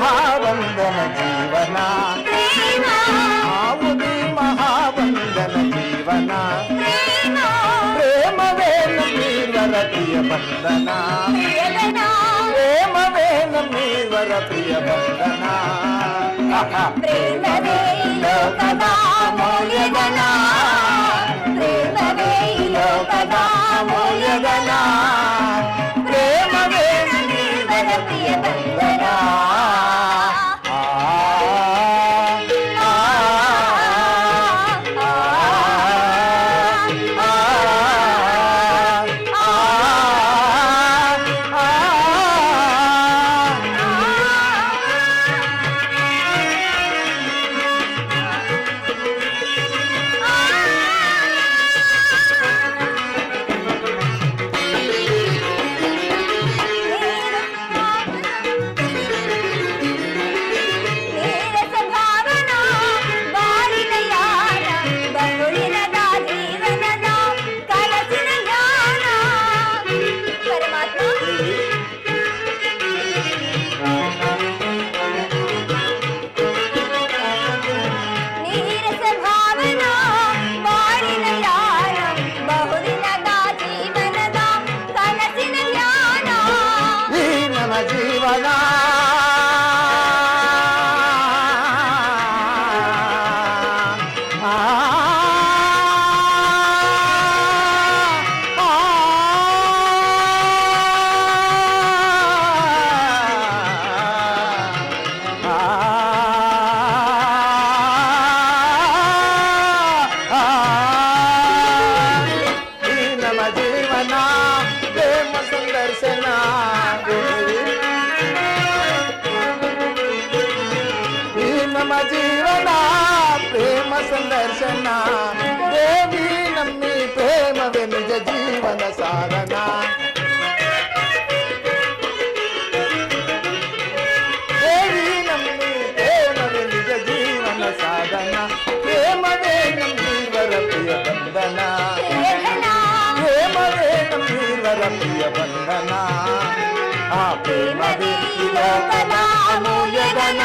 ಮಹಾವಂದನ ಜೀವನ ಆವುದಿ ಮಹಾವಂದನ ಜೀವನ ಪ್ರೇಮವೇ ನಮ್ಮೀವರ ಪ್ರಿಯ ಬಂಧನ ಪ್ರೇಮವೇ ನಮ್ಮೀವರ ಪ್ರಿಯ ಬಂಧನ ಪ್ರೇಮವೇ ಲೋಕದ ಮೌಲ್ಯಧನ ಪ್ರೇಮವೇ ಲೋಕದ ಮೌಲ್ಯಧನ ಪ್ರೇಮವೇ ನಮ್ಮೀವರ ಪ್ರಿಯ ಬಂಧನ ಜೀವನ ಪ್ರೇಮ ಸಂದರ್ಶನ ದೇವಿ ನಮ್ಮಿ ಪ್ರೇಮವೇ ನಿಜ ಜೀವನ ಸಾಧನ ದೇವಿ ನಮ್ಮಿ ಪ್ರೇಮವೇ ನಿಜ ಜೀವನ ಸಾಧನ ಪ್ರೇಮವೇ ನಮ್ಮೀವರ ಪ್ರಿಯ ಬಂಧನ ಪ್ರೇಮವೇ ನಮ್ಮೀವರ ಪ್ರಿಯ ಬಂಧನ ಆ ಪ್ರೇಮವೇ ಲೋಕದ ಅಮೂಲ್ಯಧನ